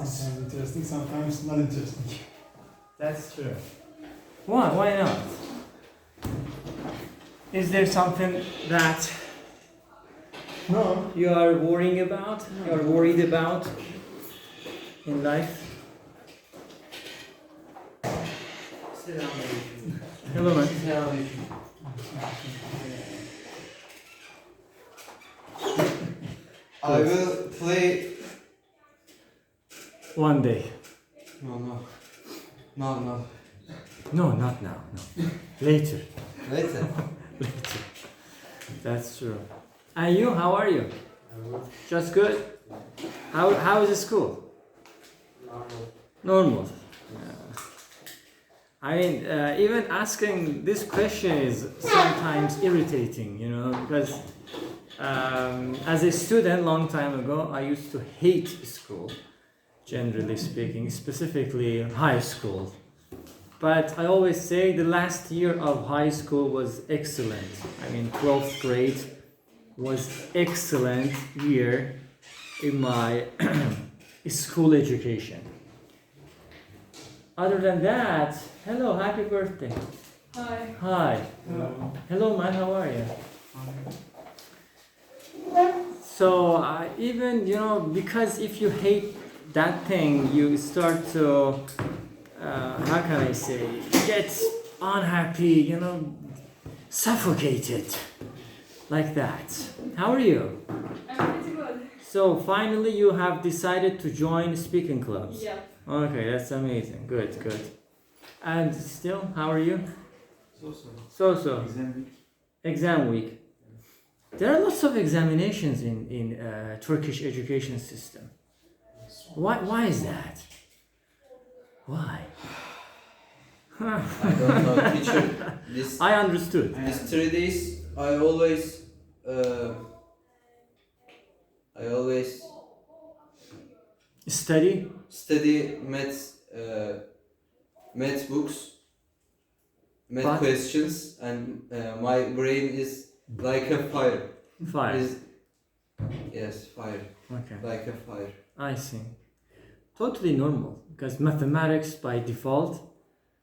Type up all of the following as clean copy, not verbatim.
Sometimes interesting, sometimes not interesting. That's true. Why? Why not? Is there something that No. you are worrying about? You are worried about in life? Hello, man. I will play. One day. No. No, not now. No. Later. Later. Later. That's true. And you? How are you? Just good. How is the school? Normal. I mean, even asking this question is sometimes irritating, you know, because as a student, long time ago, I used to hate school, generally speaking, specifically high school. But I always say the last year of high school was excellent. I mean, 12th grade was excellent year in my school education. Other than that, hello, happy birthday. Hi. Hi. Hello, man, how are you? So even, you know, because if you hate that thing, you start to, how can I say, get unhappy, you know, suffocated, like that. How are you? I'm pretty good. So finally you have decided to join speaking clubs. Yeah. Okay, that's amazing. Good, good. And still, how are you? So. Exam week. There are lots of examinations in Turkish education system. Why is that? Why? I don't know, teacher. I understood. These 3 days, I always Study? study math books, math But- questions, and my brain is like a fire. Fire. Yes, fire. Okay. Like a fire. I see. Totally normal. Because mathematics by default,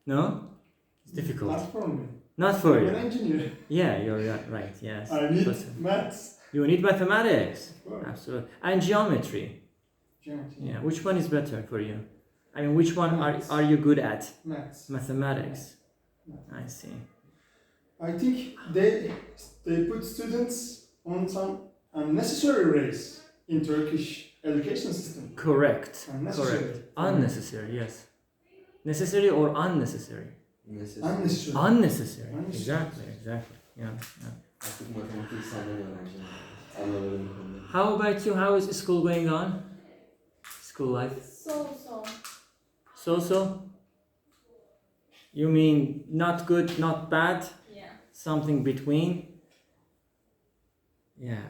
no? It's difficult. Not for me. Not for I'm an you. engineer. Yeah, you're right. Yes. I need But- maths. You need mathematics. Of course. Absolutely. And geometry. Geometry. Yeah. Which one is better for you? I mean, which one Maths. are you good at? Maths. Mathematics. I see. I think they put students on some unnecessary race in Turkish education system. Correct. Unnecessary. Correct. Unnecessary, yes. Necessary or unnecessary? Necessary. Unnecessary. Unnecessary. Unnecessary. Exactly. Yeah. Artık matematik senden öğreneceğim. Anlamadığım konuda. How about you? How is school going on? School life? So. So? You mean not good, not bad? Yeah. Something between? Yeah,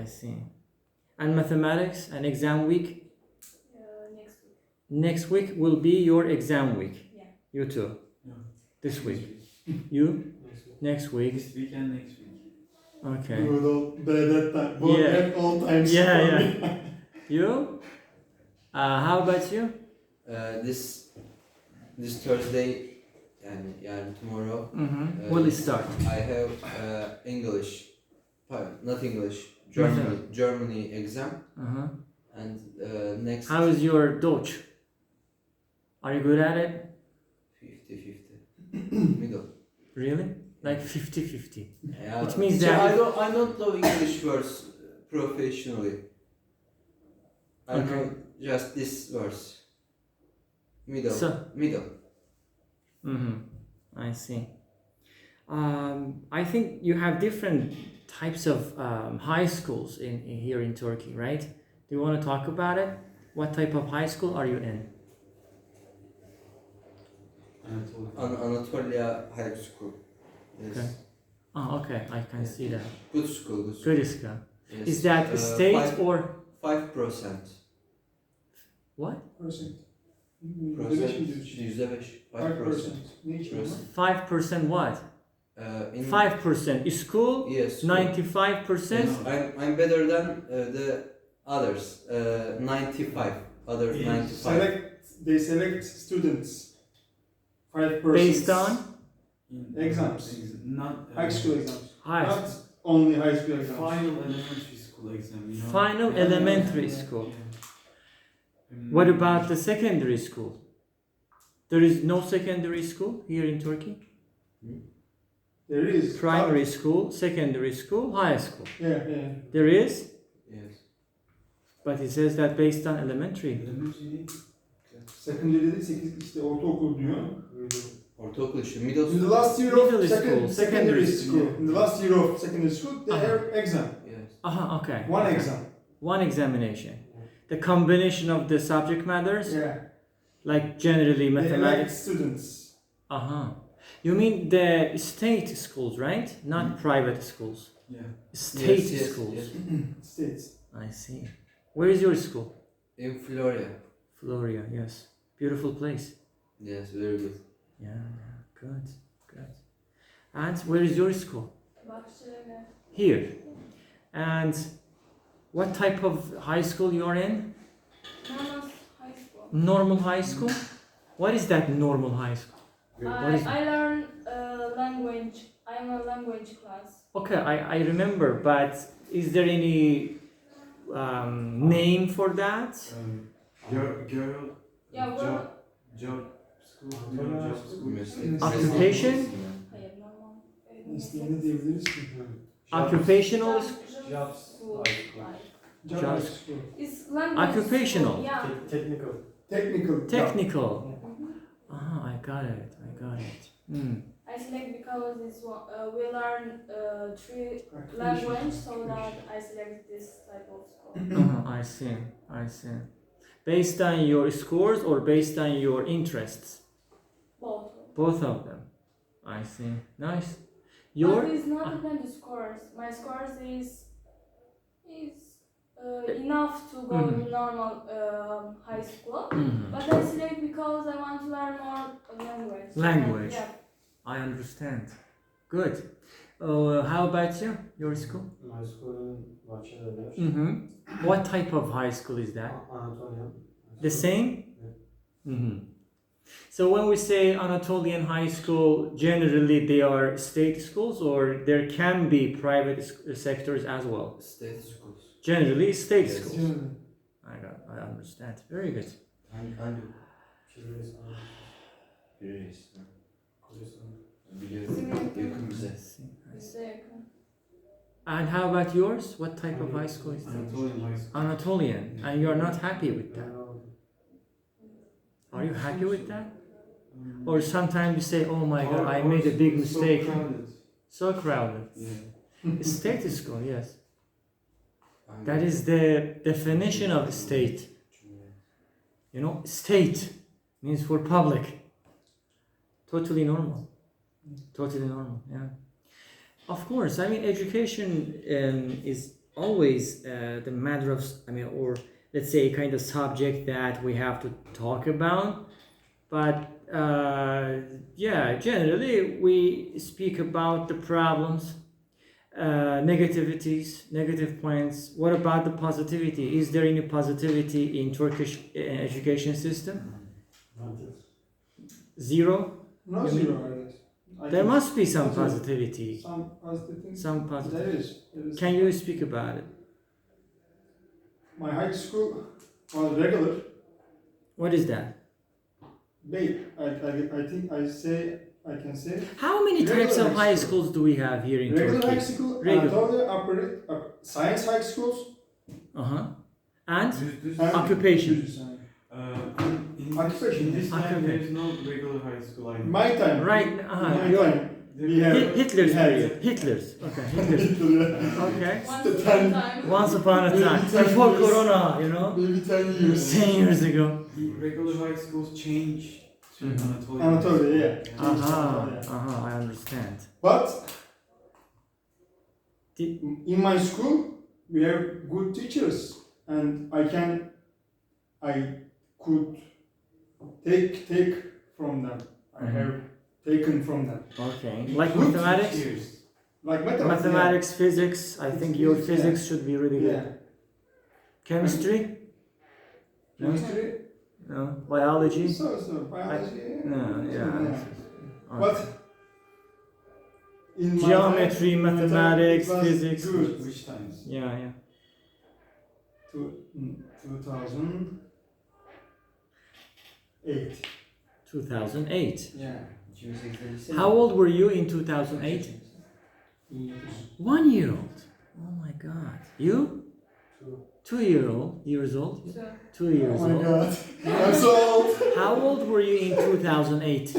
I see. And mathematics and exam week? Next week. Next week will be your exam week. Yeah. You too. No. This week. You? Next week. Next week. This weekend, next week. Okay. Good old that time. Both Yeah. at all times. Yeah, for yeah. me. You? How about you? This Thursday, yani tomorrow, Mm-hmm. Will it start? I have English, not English, Germany exam, Uh-huh. and next How is your Deutsch? Are you good at it? 50-50, middle. Really? Like 50-50. Yeah. Which means So that- I don't know English words professionally. I Okay. know just this verse. Middle. So- Middle. Mm-hmm. I see. I think you have different types of high schools in here in Turkey, right? Do you want to talk about it? What type of high school are you in? Anatolia High School. Yes. Okay. Oh, okay. I can see that. Good school. Good school. Good school. Yes. Is that a state or 5%. what? Percent. %. 5%. Nature. 5% what? In 5% school. Yes. 95%. Yes, I'm better than the others. 95 other Yeah, 9 to 5. They select students, 5%. Based on Exams. Not High school exams. high Not school. only high school exams. final elementary school exam. You know? Final elementary school. What about the secondary school? There is no secondary school here in Turkey? There is. Primary school, secondary school, high school. Yeah. There is, Yes. but it says that based on elementary. Elementary. Secondary de 8 işte ortaokul diyor. Ortaokul işte middle In the school. last year Middle of school, secondary secondary school. In the last year of secondary school, they have exam. Yes. Aha, okay. One okay. exam. One examination. The combination of the subject matters, Yeah. like generally They elect mathematics. students. You mean the state schools, right? Not private schools. Yeah. State Yes, yes, schools. yes. States. I see. Where is your school? In Florida. Floria, yes. Beautiful place. Yes, very good. Yeah, good. And where is your school? Bahçeli. Here. And what type of high school you are in? Normal high school. Normal high school? What is that normal high school? What is I learn language. I'm a language class. Okay, I remember, but is there any name for that? Girl. Yeah, well, Job school. You know, job school. Meslek- Occupation? hayır normal. Mesleğini diyebiliriz ki. Occupational? Job school. Like. Job Just- school. It's language. Occupational. School. Yeah. Technical. Technical. Technical. Mhm. I got it. I select because it's we learn three Occupation. language, so that I select this type of school. I see. Based on your scores or based on your interests? Both. Both of them. I see. Nice. But Your it's not depend on scores. My scores is enough to go to normal high school. Mhm. But I select because I want to learn more language. Language. Yeah. I understand. Good. How about you? Your school? My school in Bahçeli. Mm-hmm. What type of high school is that? Anatolian. The same? Mm-hmm. So when we say Anatolian high school, generally they are state schools or there can be private sectors as well? State schools. Generally state Yes. schools. I understand. Very good. Hangi? Biliriz. Biliyorum. Yakın bize. Bize yakın. And how about yours? What type of high school is that? Anatolian high school. Anatolian. And you are not happy with that? Are you happy with that? Or sometimes you say, oh my god, I made a big mistake. So crowded. So crowded. Yeah. State school, yes. That is the definition of state. You know, state means for public. Totally normal. Yeah. Of course, I mean, education is always the matter of, or let's say a kind of subject that we have to talk about. But generally we speak about the problems, negativities, negative points. What about the positivity? Is there any positivity in Turkish education system? Zero? No zero, I guess. There must be some positivity. Some positive things. Some positive. There is. Can you speak about it? My high school was regular. What is that? I think I can say. How many Regular types of high high school. schools do we have here in Regular Turkey? high school, Regular. Anatolia, science high schools, And This and Occupation. Occupation. In this time, Occupation. there is no regular high school. I My time. right, My you're- time. We have Hitler's we had- period. Hitler's. Okay, Hitler's. Okay. Once The upon a time- time. Once upon a time, 10 before years. Corona, you know, Maybe 10 years. 10 years ago. The regular high schools change to Mhm. Anatolia. Anatolia, yeah. I understand. But Did- in my school, we have good teachers, and I could take from them. I Mhm. have taken from them. Okay. Like Good mathematics? Cheers. Like Mathematics, physics. I think your Physics, physics yeah. should be really good. Yeah. Chemistry? Chemistry? No. Biology? So, biology. No, yeah. Yeah. Okay. But in my Geometry, time, mathematics, it was physics. Good. Which times? Yeah, yeah. 2008. 2008. Yeah. 2008'de How old were you in 2008? 1 year old. Oh my god. You? 2 years old? So, 2 years Oh my old. god. I'm so old. How old were you in 2008?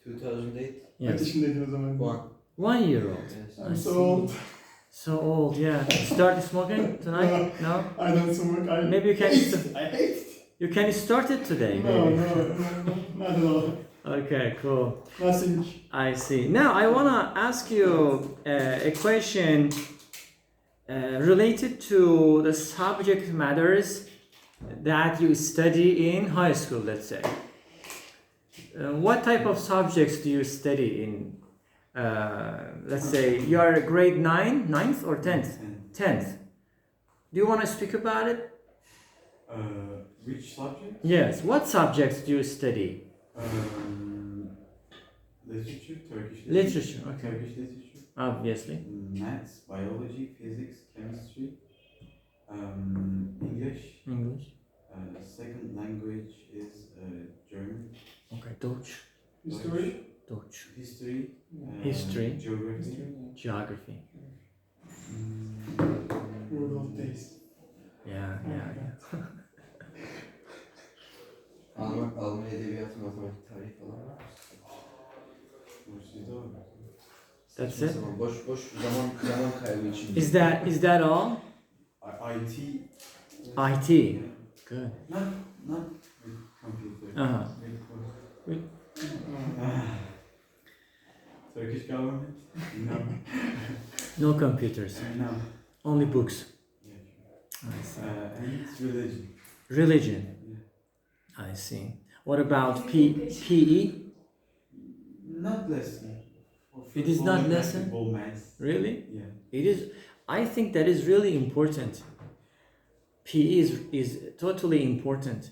2008. Kaç Yes. yaşındaydın o zaman? 1 year old. Yes. I'm so old. So old, yeah. Started smoking tonight? No? I don't smoke. Maybe you can hate st- it. I hate it. You can start it today, No, maybe. not at all. Okay, cool. Nothing. I see. Now I wanna ask you a question related to the subject matters that you study in high school, let's say. What type of subjects do you study in? Let's say you are grade 9th or 10th? 10th. Do you want to speak about it? Which subject? Yes. What subjects do you study? Literature, Turkish Literature, okay. Turkish literature. Obviously. Maths, biology, physics, chemistry, English. English. Second language is German. Okay. Deutsch. History. Deutsch. History. History. Geography. Geography. Good old days. Yeah. Alman edebiyatı, matematik, tarih falan var. Sizde var mı? That's Saçma it. sapan, boş zaman kaybı için. Is that all? IT. IT. Good. Not with computer. Uh-huh. With Turkish government? No. No computers. No. Only books. Yeah. I see. And it's religion. Religion. Yeah. I see. What about PE? Not lesson. It is not lesson? Basketball, maths. Really? Yeah. It is. I think that is really important. PE is totally important.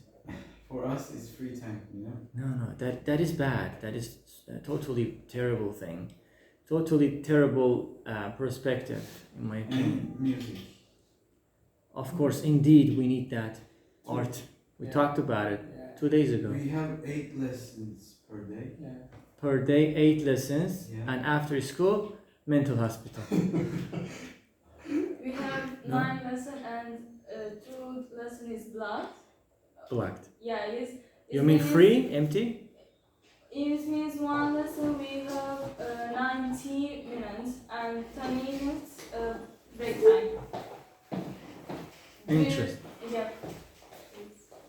For us, it's free time, you know? No, that is bad. That is a totally terrible thing. Totally terrible perspective, in my opinion. And music. Of course, indeed, we need that art. We talked about it 2 days ago. We have 8 lessons per day. Yeah. Per day, 8 lessons, Yeah. and after school, mental hospital. we have No? 9 lessons and 2 lesson is blood. Blocked. Yeah, You mean free, empty? It means one lesson we have 90 minutes and 10 minutes break time. Interest. Yeah.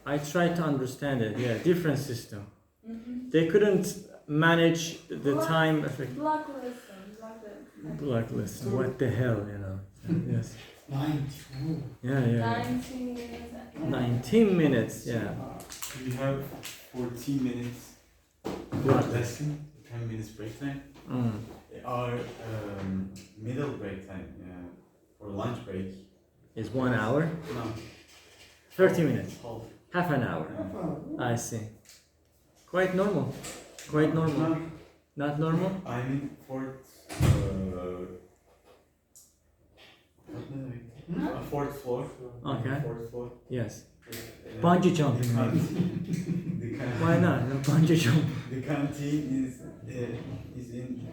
I tried to understand it. Yeah, different system. Mm-hmm. They couldn't manage the time effect. Block lesson. Block listen. What the hell, you know? Yes. 90. Yeah. 19 minutes. 19 minutes. Yeah. We have 14 minutes Block lesson, 10 minutes break time. Mm. Our middle break time for lunch break. Is 1 hour? No, 30 minutes. half. Half an hour. I see. Quite normal. Quite normal. No, Not normal? I mean fourth floor. Okay. Fourth floor. Yes. Uh, Bungee jumping, the maybe. canteen- the can- Why not? No bungee jumping. The canteen is in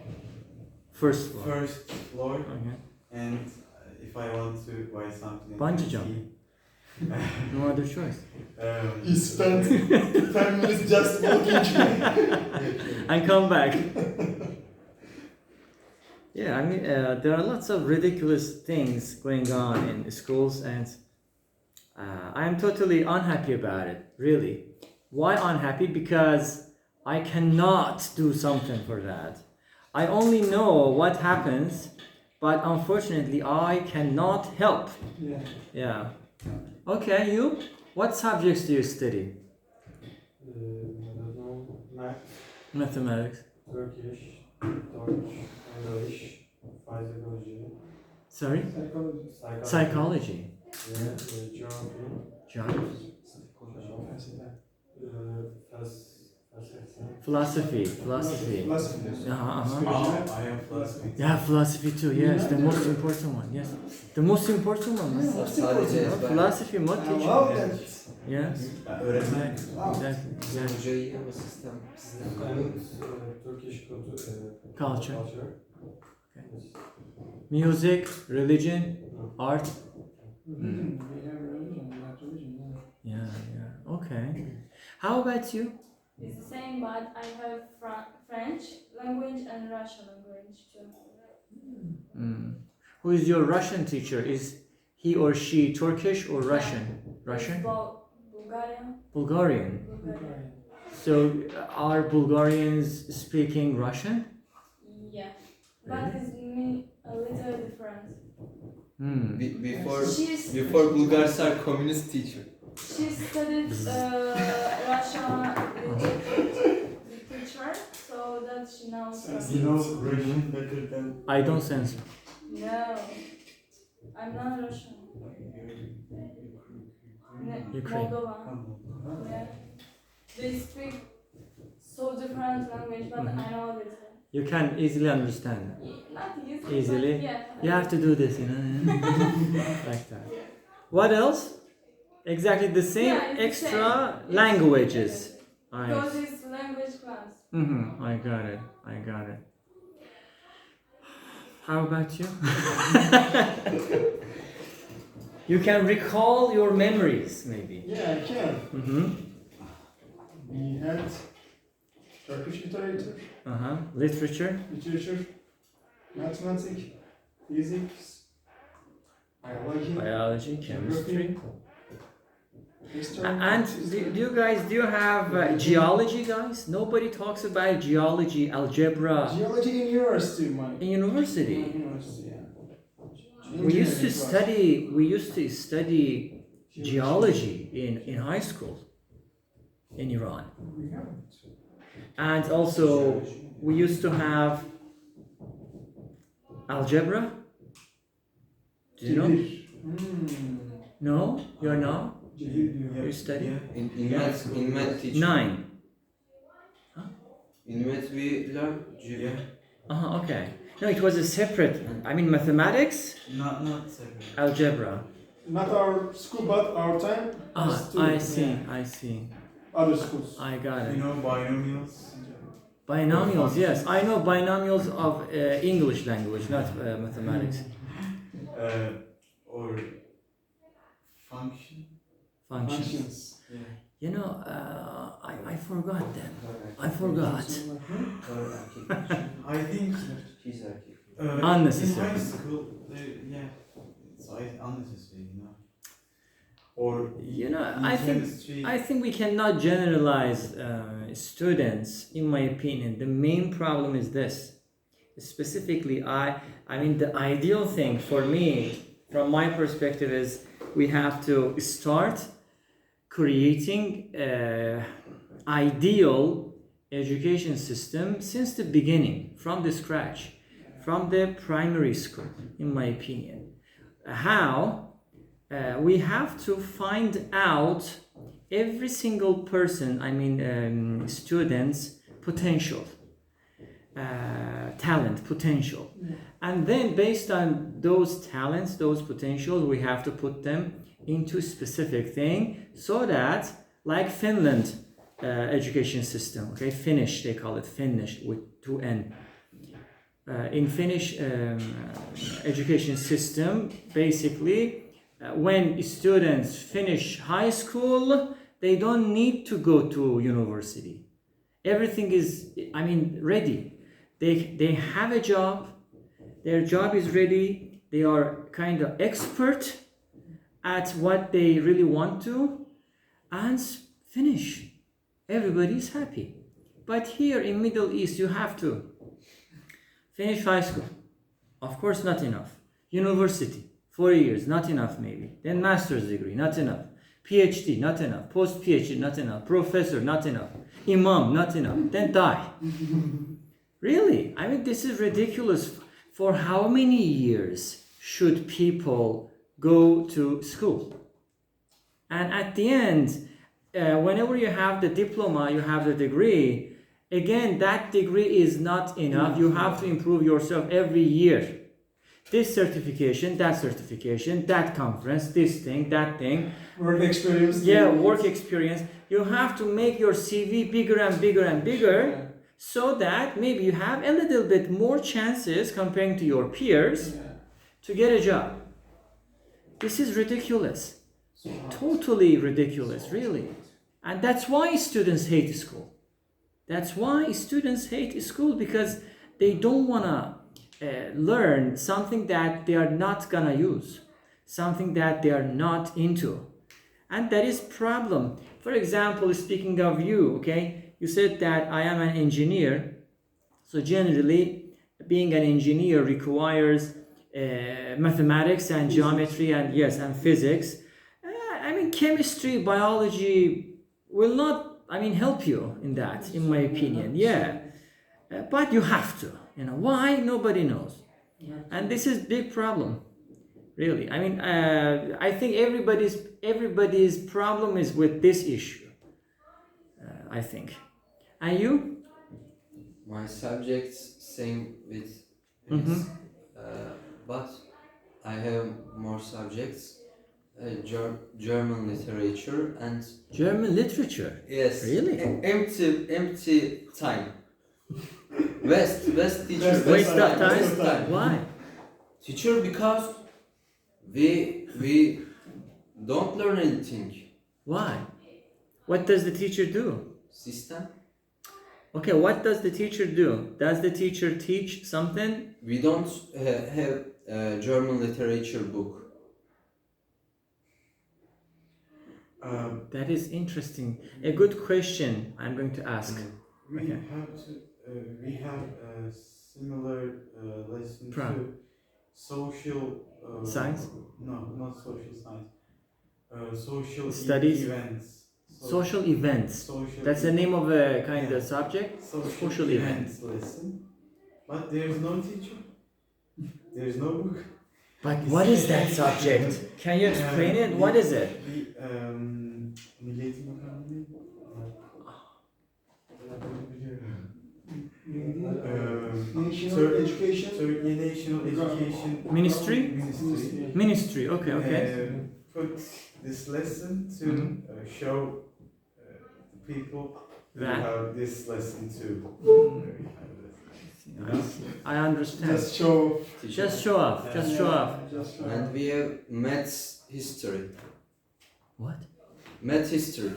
First floor. first floor, Okay. and if I want to buy something, in Bungee canteen, No other choice. He spent 10 minutes just walking. And come back. Yeah, I mean, there are lots of ridiculous things going on in schools, and I am totally unhappy about it, really. Why unhappy? Because I cannot do something for that. I only know what happens, but unfortunately, I cannot help. Yeah. Yeah. Okay, you? What subjects do you study? I don't know, math, Mathematics. Turkish, Dutch, English, physiology, Sorry? Psychology. Psychology. yeah, geography, Geography. Felsefe. Philosophy. Philosophy. Oh, I am philosophy. Yeah, philosophy too. Yes, the most important one. Yes, the most important one. Sadece ezber. Philosophy, what I teacher? love that. Yes, Öğretmen. exactly. Exactly. Hoca iyi ama sistem. And Turkish Culture. Yes. Music, religion, No. art. Religion. We have religion, not religion. Yeah, yeah. Okay. How about you? It's the same, but I have French language and Russian language too. Mm. Who is your Russian teacher? Is he or she Turkish or Russian? Russian? Bulgarian. Bulgarian. Bulgarian. So are Bulgarians speaking Russian? Yeah. But it's a little different. Hmm. Before Bulgars are communist teacher. She studied Russian literature, so that she knows. You know Russian better than I don't sense. No, I'm not Russian. Ukraine. Moldova. Yeah. They speak so different language, but I know it. You can easily understand. Not easily. Easily? But yeah. You have to do this, you know, like that. What else? Exactly the same Yeah, it's the extra same. languages. Because it's language class. I got it. I got it. How about you? You can recall your memories, maybe. Yeah, I can. Mm-hmm. We had Turkish literature, Literature. literature, mathematics, physics, biology, Biology, chemistry. history. And do you have geology, guys? Nobody talks about geology, algebra Geology in university, Mike. in university. University, yeah. We used to study geology in high school in Iran. We haven't. And also we used to have algebra. Do you know? No, you're not. You study? In math teacher. 9. In math we learn yeah. Okay. No, it was a separate. I mean, mathematics, Not separate. algebra. Not our school, but our time. I see. Yeah. I see. Other schools. I got You it. know binomials. Binomials, yes. I know binomials of English language, not mathematics. Or function. Functions. Yeah. You know, I forgot them. I forgot. I think Unnecessary. in high school, it's unnecessary, you know. Or You know, in chemistry. I think we cannot generalize students. In my opinion, the main problem is this. Specifically, I mean, the ideal thing for me, from my perspective, is we have to start creating ideal education system since the beginning, from the scratch, from the primary school, in my opinion. How? We have to find out every single person, students' potential, talent, potential. And then based on those talents, those potentials, we have to put them into specific thing so that, like Finland education system, okay, Finnish, they call it Finnish with 2N. In Finnish education system, basically, when students finish high school, they don't need to go to university. Everything is, ready. They have a job, their job is ready, they are kind of expert at what they really want to, and finish. Everybody is happy. But here in Middle East, you have to finish high school. Of course, not enough. University. 4 years, not enough maybe. Then master's degree, not enough. PhD, not enough. Post-PhD, not enough. Professor, not enough. Imam, not enough. Then die. Really? This is ridiculous. For how many years should people go to school? And at the end, whenever you have the diploma, you have the degree. Again, that degree is not enough. You have to improve yourself every year. This certification, that conference, this thing, that thing. Work experience. Yeah, work experience. You have to make your CV bigger and bigger and bigger, so that maybe you have a little bit more chances comparing to your peers to get a job. This is ridiculous. Totally ridiculous, really. And that's why students hate school. That's why students hate school, because they don't want to learn something that they are not gonna use, something that they are not into. And that is problem. For example, speaking of you, okay, you said that I am an engineer. So generally, being an engineer requires mathematics and geometry and and physics. I mean, chemistry, biology will not, help you in that, in my opinion. But you have to. Why? Nobody knows. And this is big problem, really. I think everybody's problem is with this issue. I think. And you? My subjects same with his, but I have more subjects. German literature and German literature? yes, Really? empty time. Waste teacher. Waste of Waste time? Why? Teacher, because we don't learn anything. Why? What does the teacher do? System. Okay, what does the teacher do? Does the teacher teach something? We don't have German literature book. That is interesting. A good question I'm going to ask. We Okay. have to. We have a similar lesson From? to social Science? No, not social science. Social Studies? events. Social events. Social That's the name of a kind of subject? Social events lesson. But there is no teacher. There is no book. But what is that subject? Can you explain it? What is it? Milli Eğitim Bakanlığı. National education. Turkey National Education Ministry? Ministry. Ministry, okay. Put this lesson to show the people who That? have this lesson too. I understand. Just show. Just show off. Just show off. Just show. And we have maths history. What? Math history.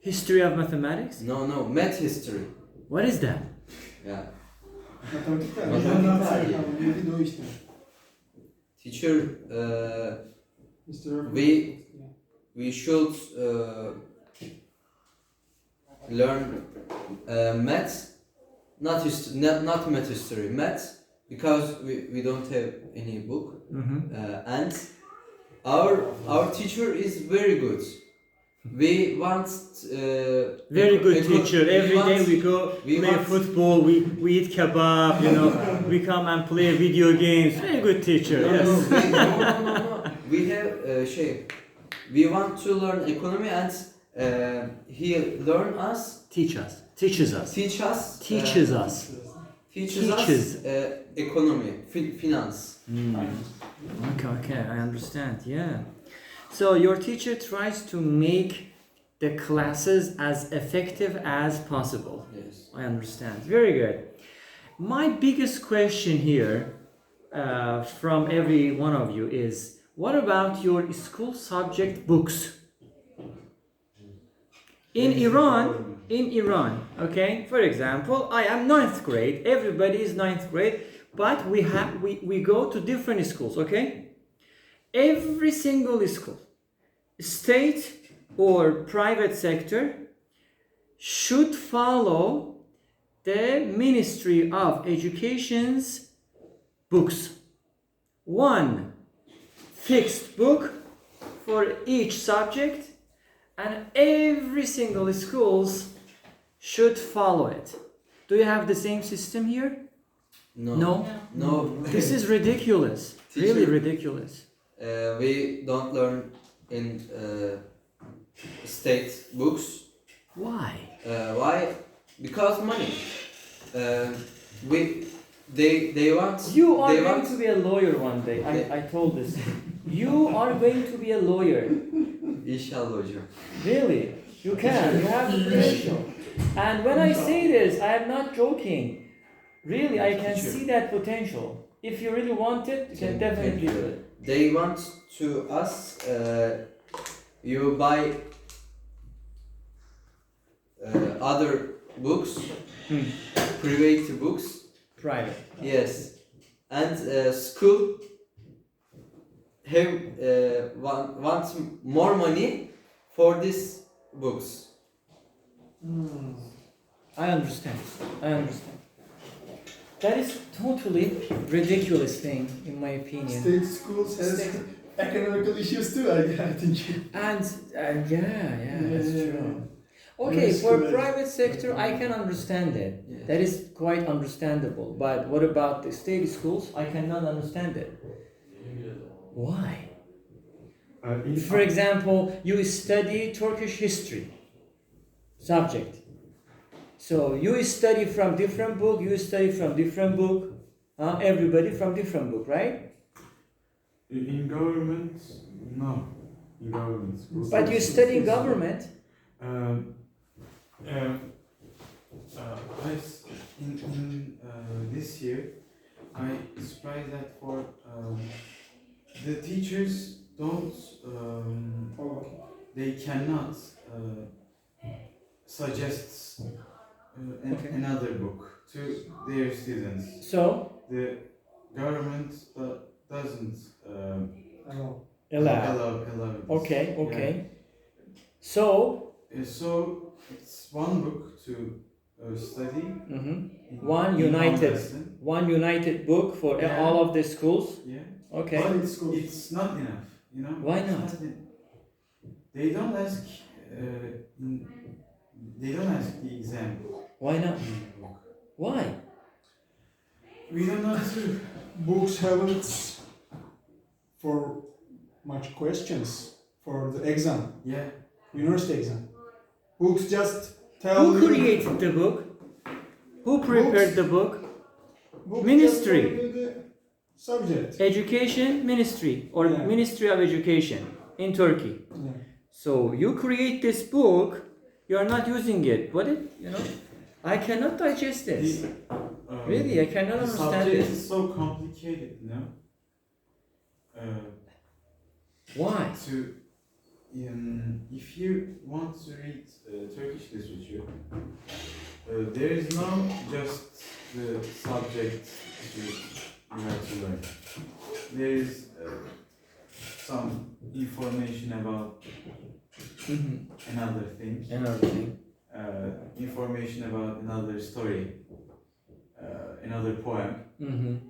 History of mathematics? No, math history. What is that? Yeah. Matematikler. Matematikler. Bildiğin o işte. Teacher, Mr. we should learn maths, not math history, maths, because we don't have any book, and our teacher is very good. We want Very good teacher. Every day we go we play want- football, we eat kebab, we come and play video games. Very good teacher, yes. No. We have we want to learn economy, and he teaches us Teaches us. economy, finance. Okay, I understand, yeah. So your teacher tries to make the classes as effective as possible. Yes. I understand. Very good. My biggest question here from every one of you is, what about your school subject books? In Iran, okay, for example, I am 9th grade, everybody is 9th grade, but we go to different schools, okay? Every single school, state or private sector, should follow the Ministry of Education's books. One fixed book for each subject, and every single schools should follow it. Do you have the same system here? No. This is ridiculous. Really Teacher. ridiculous. We don't learn in state books. Why? Why? Because money. They want. You are they going want, to be a lawyer one day. I told this. You are going to be a lawyer. İnşallah hocam. Really? You can. You have the potential. And when I say this, I am not joking. Really, I can see that potential. If you really want it, you can definitely do it. They want to us. You buy other books, private books. Private. Yes, and school have want more money for these books. I understand. That is totally ridiculous thing, in my opinion. State schools has economical issues too, I think. And that's Yeah. true. Okay, Yes, for correct. private sector, I can understand it. Yes. That is quite understandable. But what about the state schools? I cannot understand it. Why? For example, you study Turkish history subject. So you study from different book, everybody from different book, right? In government, no. In government schools. But you study government. This year, I surprised that for the teachers don't, they cannot suggest another book to their students. So The government doesn't allow. allow this. Okay. So So it's one book to study. in one in united lesson. book for Yeah. all of the schools. Yeah. Okay. But It's cool. it's not enough, you know. Why It's not? They don't ask. They don't ask the exam. Why not? in the book. Why? We don't know to. Books haven't for much questions for the exam, Yeah. university exam. Books just tell Who you. created the book? Who prepared the book? Books Ministry. just tell you the subject. Education Ministry or Yeah. Ministry of Education in Turkey. Yeah. So you create this book, you are not using it. I cannot digest this. Really, I cannot The understand subject this. is so complicated, you know. Why? If you want to read Turkish literature, there is no just the subject you have to learn. There is some information about another thing, Another thing. information about another story, another poem,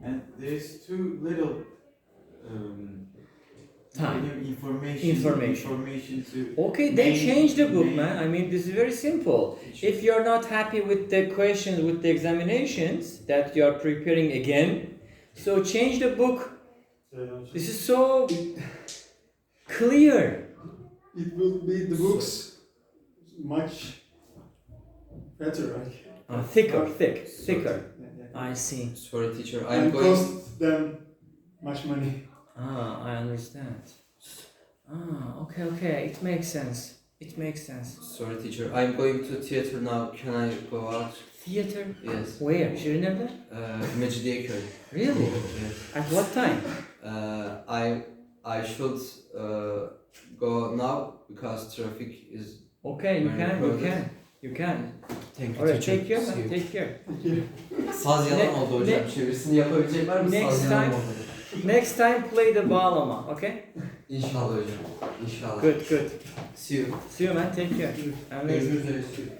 and there is too little Time. information to. Okay, they changed the book, main- man. I mean, this is very simple. If you're not happy with the questions, with the examinations that you are preparing again, so change the book. This is so clear. It will be the books much better, right? Thicker. Yeah. I see. Sorry, teacher. I'm And going. cost them much money. I understand. Okay. It makes sense. Sorry, teacher. I'm going to theater now. Can I go out? Theater? Yes. Where? Şirine'de? Mecidiyeköy. Really? Yes. At what time? I should go now because traffic is. Okay, you can. Thank you, Alright, teacher. take care, See man. you. Take care. Saz yalan oldu hocam. Çevirisini yapabilecek var mı? Next Saz yalan time. oldu. Next time, play the bağlama, okay? İnşallah hocam. İnşallah. Good. See you. See you, man. Take care. Amazing. Görüşmek üzere. See you.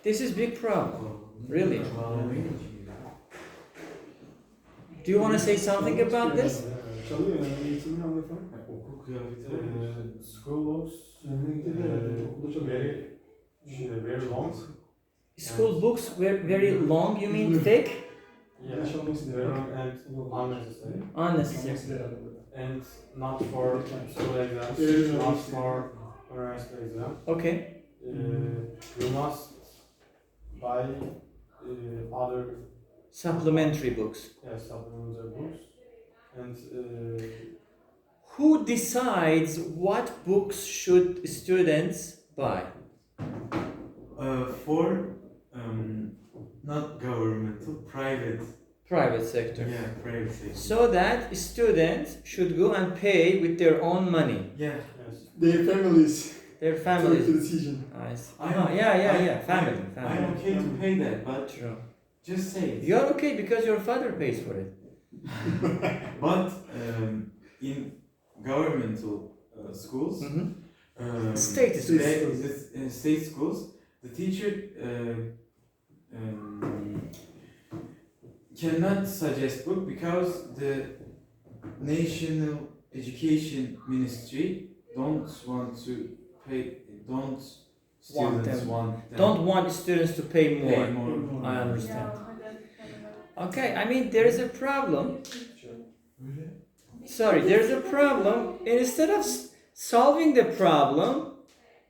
This is big problem. Really. Do you want to say something about this? Çalıyor yani eğitimin anlatımı. Okul kıyafeti. School books very long. School books were very long, you mean thick? Yeah, very long and unnecessary. Unnecessary. And not for school exams, Very not long. for organize the exam, Okay. you must buy other Supplementary books. supplementary books, and Who decides what books should students buy? For not governmental, private. Private sector. Yeah, private sector. So that students should go and pay with their own money. Yeah. yes, Their families Their take the families. decision. Nice. I'm- Yeah. Family. I'm okay to pay that, but True. just say it. You're okay because your father pays for it. But in governmental schools, State schools. the state schools, the teacher cannot suggest book because the National Education Ministry don't want to pay. Students them. want them Don't want students to pay more. pay more. I understand. Okay, I mean there is a problem. Sorry, there's a problem. Instead of solving the problem,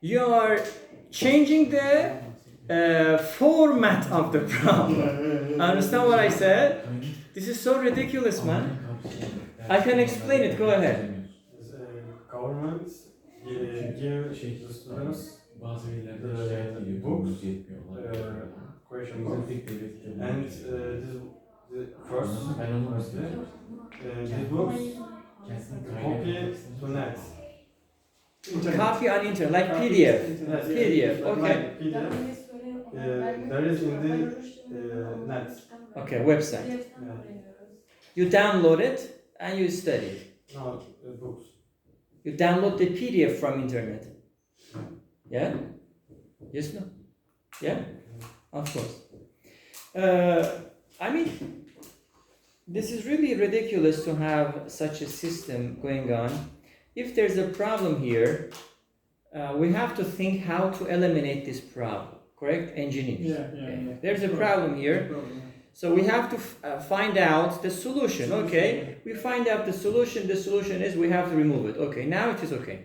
you are changing the format of the problem. Understand what I said? This is so ridiculous, man. I can explain it. Go ahead. as government give the students the books, questions, and the first these books copy to net. Internet. Copy on internet, like PDF. PDF, okay. Like PDF, there is in the net. Okay, website. Yeah. You download it and you study it. No, books. You download the PDF from internet. Yeah? Yes, no? Yeah? Of course. I mean, this is really ridiculous to have such a system going on. If there's a problem here, we have to think how to eliminate this problem. Correct? Engineers. Yeah. There's a problem here. So we have to find out the solution. Okay, we find out the solution. The solution is we have to remove it. Okay, now it is okay.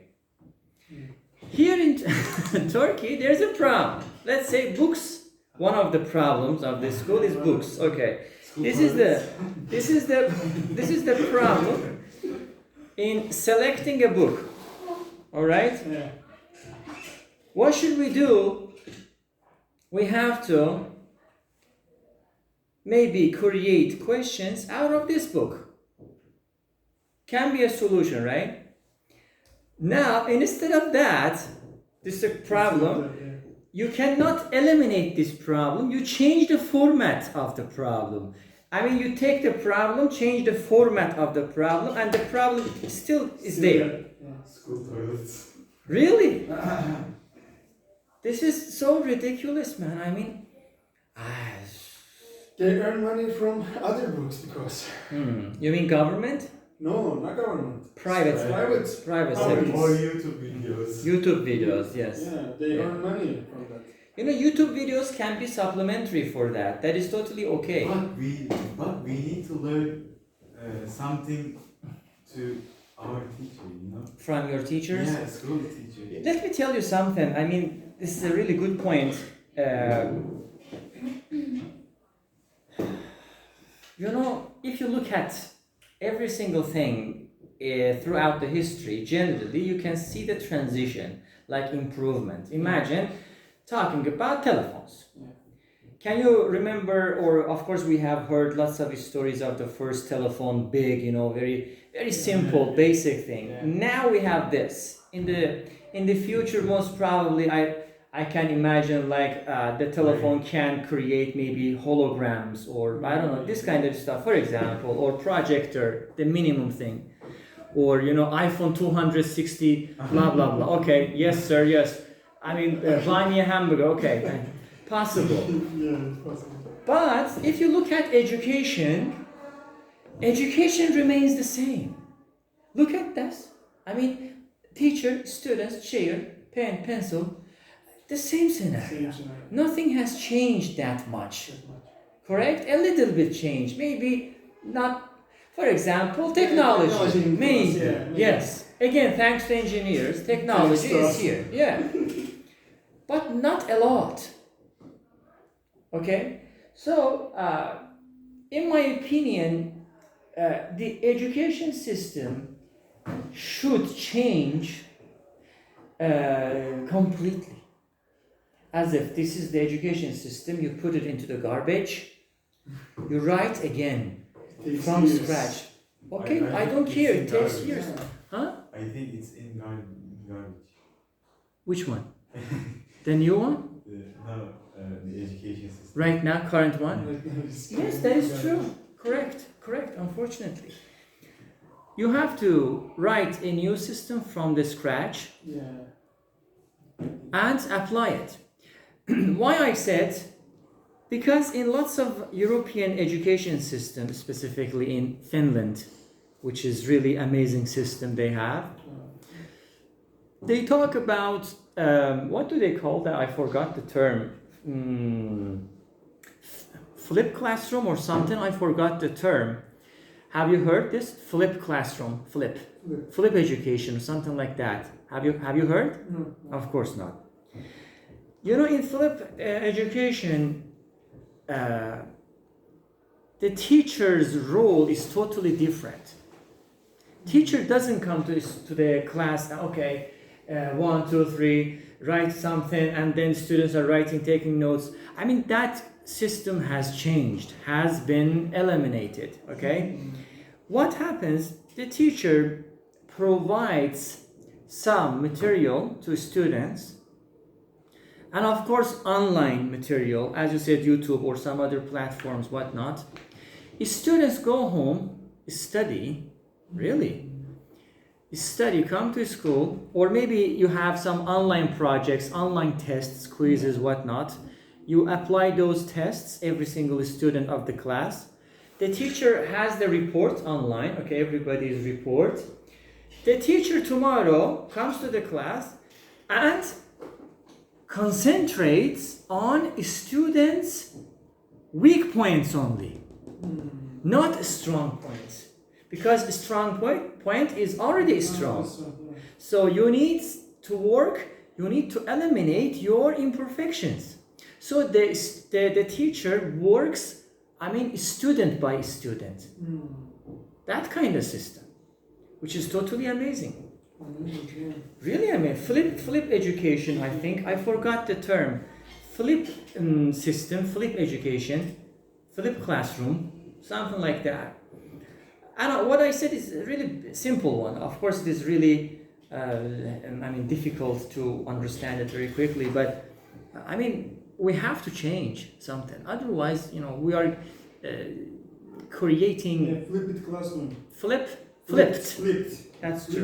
Here in Turkey, there's a problem. Let's say books. One of the problems of this school is books. Okay, this is the problem in selecting a book. All right. Yeah. What should we do? We have to maybe create questions out of this book. Can be a solution, right? Now, instead of that, this is a problem. You cannot eliminate this problem. You change the format of the problem. I mean, you take the problem, change the format of the problem, and the problem still is there. School toilets. Really? This is so ridiculous, man. I mean, They earn money from other books because You mean government? no, not government. Private Private. sector. Or YouTube videos. YouTube videos, yes. Yeah, they earn money from that. You know, YouTube videos can be supplementary for that. That is totally okay. But we need to learn something to our teacher, you know? From your teachers? Yeah, school teacher. Let me tell you something. I mean, this is a really good point. You know, if you look at every single thing throughout the history, generally, you can see the transition, like improvement. Imagine talking about telephones. Can you remember, or of course we have heard lots of stories of the first telephone, big, you know, very, very simple, basic thing. Yeah. Now we have this. In the future, most probably, I can imagine like the telephone can create maybe holograms or I don't know, this kind of stuff, for example, or projector, the minimum thing, or you know, iPhone 260, blah blah blah. Okay, yes sir, yes. I mean, buy me a hamburger. Okay, possible. Yeah, it's possible. But if you look at education, education remains the same. Look at this. I mean, teacher, students, chair, pen, pencil. The same scenario. Same scenario. Nothing has changed that much. That much. Correct? A little bit changed. Maybe not, for example, technology. Technology Maybe. influence, yeah, maybe. Yes. Again, thanks to engineers, technology Thanks to is us. here. Yeah. But not a lot. Okay? So, in my opinion, the education system should change completely. As if this is the education system, you put it into the garbage, you write again Takes from years. scratch. Okay, I think don't it's care, in it takes garbage. years. Huh? I think it's in garbage. Which one? The new one? The education system. Right now, current one? Yes, Yes, that is true. Correct, unfortunately. You have to write a new system from the scratch Yeah. and apply it. Why I said, because in lots of European education systems, specifically in Finland, which is really amazing system they have, they talk about, what do they call that? I forgot the term. Flip classroom or something, I forgot the term. Have you heard this? Flip classroom, flip education or something like that. Have you heard? No. Of course not. You know, in flip education, the teacher's role is totally different. Teacher doesn't come to the class, okay, 1, 2, 3, write something, and then students are writing, taking notes. I mean, that system has changed, has been eliminated, okay? What happens, the teacher provides some material to students, and of course online material, as you said, YouTube or some other platforms, whatnot. If students go home, study, really, study, come to school, or maybe you have some online projects, online tests, quizzes, whatnot. You apply those tests, every single student of the class. The teacher has the report online, okay, everybody's report. The teacher tomorrow comes to the class and concentrates on students' weak points only, not strong points. Because a strong point is already strong. So you need to work, you need to eliminate your imperfections. So the teacher works, student by student. That kind of system, which is totally amazing. Really, flip education, I think. I forgot the term. Flip system, flip education, flip classroom, something like that. And what I said is a really simple one. Of course, it is really, difficult to understand it very quickly. But we have to change something. Otherwise, we are creating Flipped classroom. flipped. That's true.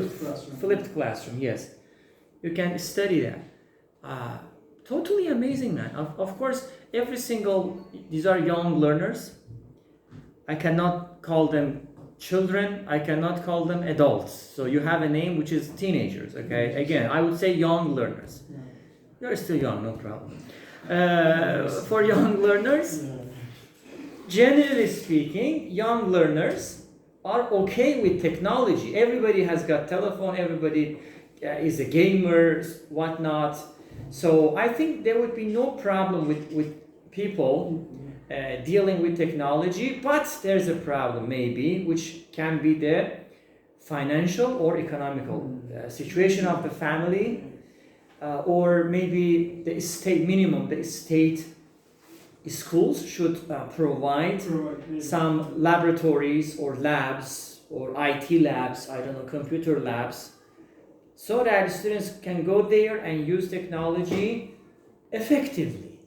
Flipped classroom. Flipped classroom. Yes, you can study that. Totally amazing, man. Of course, these are young learners. I cannot call them children, I cannot call them adults. So you have a name which is teenagers, okay? Again, I would say young learners. You're still young, no problem. For young learners, generally speaking, young learners are okay with technology. Everybody has got telephone, everybody is a gamer, whatnot. So I think there would be no problem with people dealing with technology, but there's a problem maybe, which can be the financial or economical situation of the family, or maybe the state schools should provide some laboratories or labs or IT labs, I don't know, computer labs, so that students can go there and use technology effectively.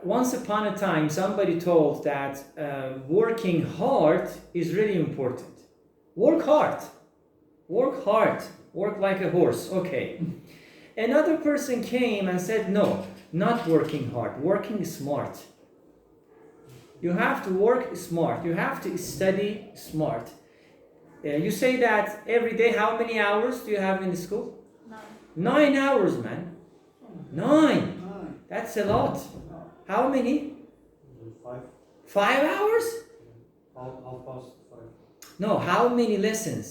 Once upon a time, somebody told that working hard is really important. Work hard, work like a horse, okay. Another person came and said, no, not working hard, working smart. You have to work smart, you have to study smart. You say that every day, how many hours do you have in the school? 9 hours, man. 9. That's a lot. How many? 5. 5 hours? Half past 5. No, how many lessons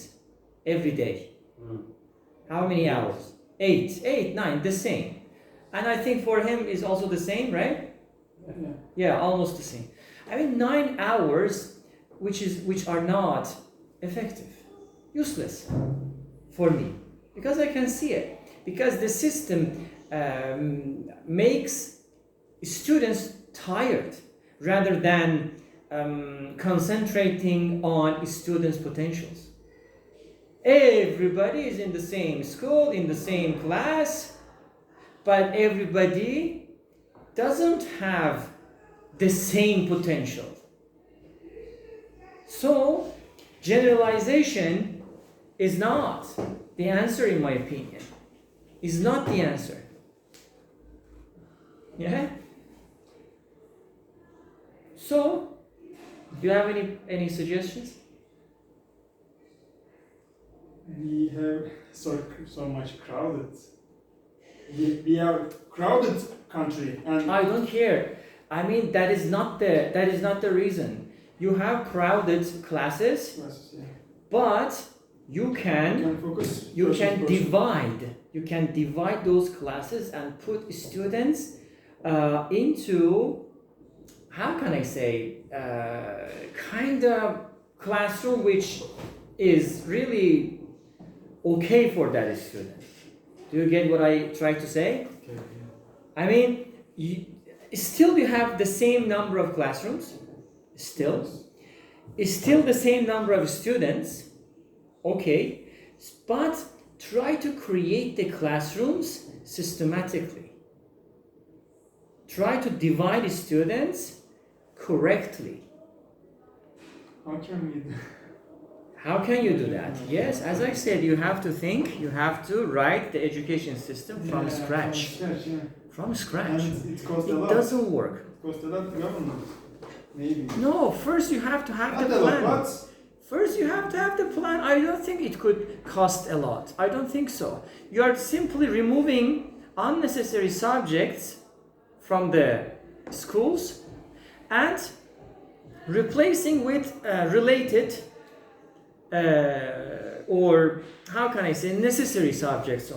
every day? Mm. How many hours? 8, 9, the same. And I think for him is also the same, right? Yeah. Yeah, almost the same. I mean 9 hours which are not effective, useless for me, because I can see it. Because the system makes students tired rather than concentrating on students' potentials. Everybody is in the same school, in the same class, but everybody doesn't have the same potential. So, generalization is not the answer, in my opinion. Is not the answer. Yeah? So, do you have any suggestions? We have so much crowded. We are crowded country, and I don't care. I mean, that is not the reason. You have crowded classes, yes, yeah. but you You can can focus. you person can to person. divide those classes and put students into, how can I say, kind of classroom which is really okay for that student. Do you get what I try to say? Okay, yeah. I mean, still you have the same number of classrooms, still the same number of students, okay, but try to create the classrooms systematically. Try to divide the students correctly. How can we do? How can you do that? Yes, as I said, you have to think, you have to write the education system from Yeah, scratch. From scratch, yeah. From scratch. And it costs a It lot. doesn't work. It costs a lot to government. Maybe. No, first you have to have Not the a lot, plan. but First you have to have the plan. I don't think it could cost a lot. I don't think so. You are simply removing unnecessary subjects from the schools and replacing with related or how can I say, necessary subjects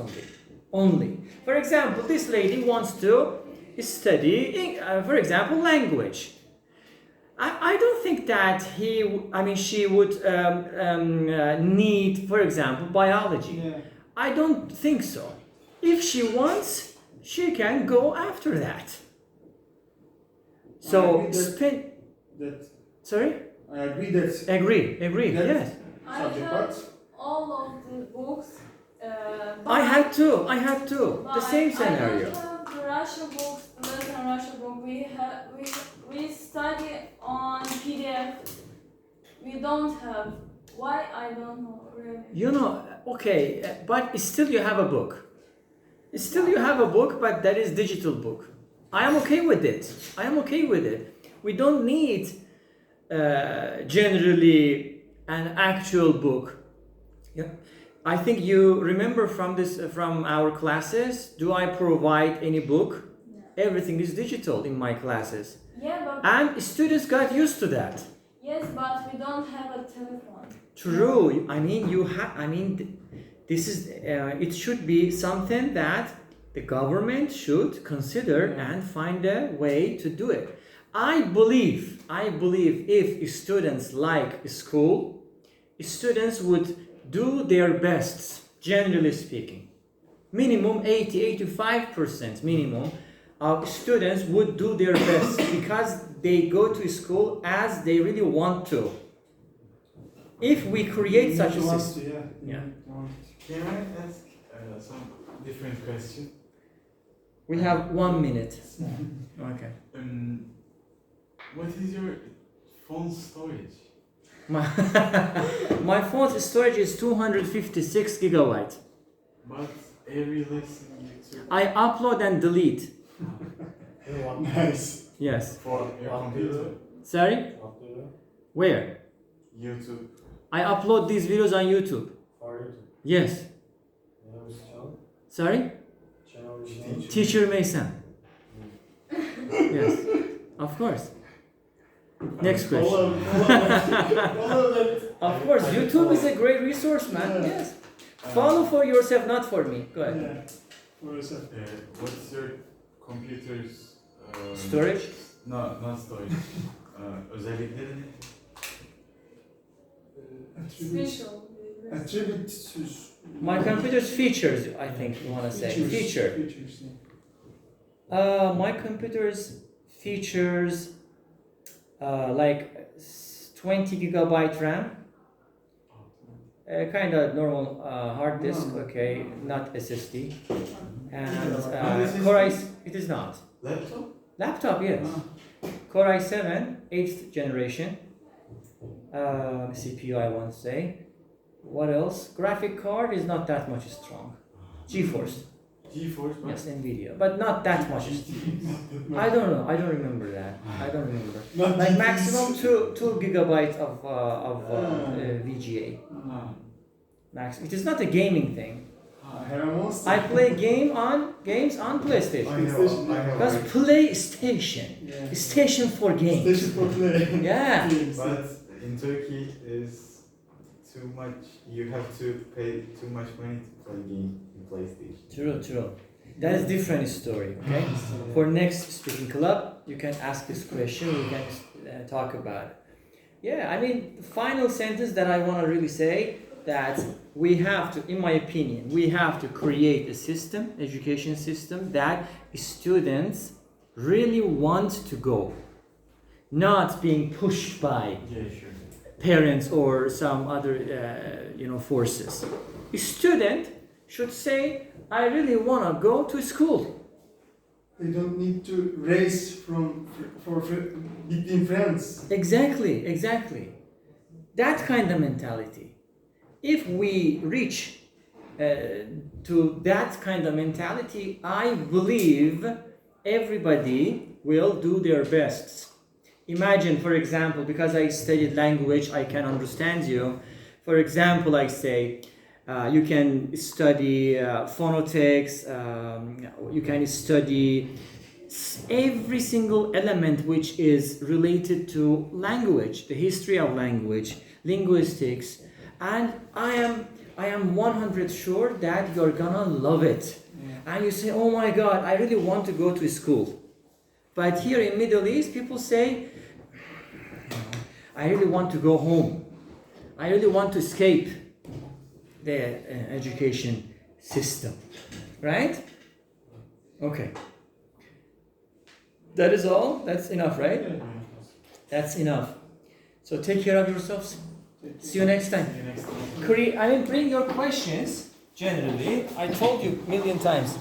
only. For example, this lady wants to study, for example, language. I don't think that she would need, for example, biology. yeah. I don't think so. If she wants, she can go after that. So agree that- spend. That Sorry. I agree that Agree. That- Yes. I subject, have but all of the books. I had to. The same I scenario. don't have the Russian books, the Latin Russian book. We study on PDF. We don't have. Why? I don't know really. You know, okay, but still you have a book. Still you have a book, but that is digital book. I am okay with it. We don't need generally an actual book. Yeah. I think you remember from our classes. Do I provide any book? No. Everything is digital in my classes, Yeah, but and students got used to that. yes, but we don't have a telephone. True. I mean, this is. It should be something that the government should consider and find a way to do it. I believe if students like school, students would do their best, generally speaking. Minimum 80-85% minimum of students would do their best because they go to school as they really want to. If we create such a you want system. to, yeah. Yeah. You want Can I ask some different question? We have 1 minute. Okay. What is your phone storage? My phone's storage is 256 gigabyte. But every lesson you took I upload and delete. Nice. Yes. for your computer, Sorry? Where? YouTube. I upload these videos on YouTube. Yes. Sorry? Teacher Meysam. Yes. Of course. Next question. Of course, YouTube is a great resource, man. Yeah. Yes. Follow for yourself, not for me. Go ahead. Yeah. For yourself. What's your computer's Storage? No, not storage. Özellikleri ne? Special. Attribute to My computer's features, I think you want to say. Feature. Features, yeah. My computer's features like 20 gigabyte RAM. Kind of normal hard disk, okay, not SSD. And Core i, it is not. Laptop? Laptop, yes. Core i7, 8th generation. CPU, I want to say. What else? Graphic card is not that much strong. GeForce. GeForce? Yes, NVIDIA, but not that much. I don't know. I don't remember that. I don't remember. Not Like GTs. maximum 2 gigabytes of VGA. No. Max. It is not a gaming thing. I have a monster. I play games on PlayStation. Because PlayStation. Yeah. Station for games. Station for play. Yeah. Games. But in Turkey is too much. You have to pay too much money to play game in PlayStation. True. That is different story. Okay. For next speaking club, you can ask this question. We can talk about it. Yeah. I mean, the final sentence that I want to really say that we have to, in my opinion, we have to create a system, education system that students really want to go, not being pushed by Yeah, sure. parents or some other forces. A student should say, I really want to go to school. They don't need to race between friends. Exactly. That kind of mentality. If we reach to that kind of mentality, I believe everybody will do their best. Imagine, for example, because I studied language, I can understand you. For example, I say, you can study phonetics, you can study every single element which is related to language, the history of language, linguistics, and I am 100 sure that you're gonna love it. Yeah. And you say, oh my God, I really want to go to school. But here in Middle East, people say, I really want to go home. I really want to escape the education system. Right? Okay. That is all? That's enough, right? That's enough. So take care of yourselves. See you next time. Bring your questions. Generally, I told you a million times.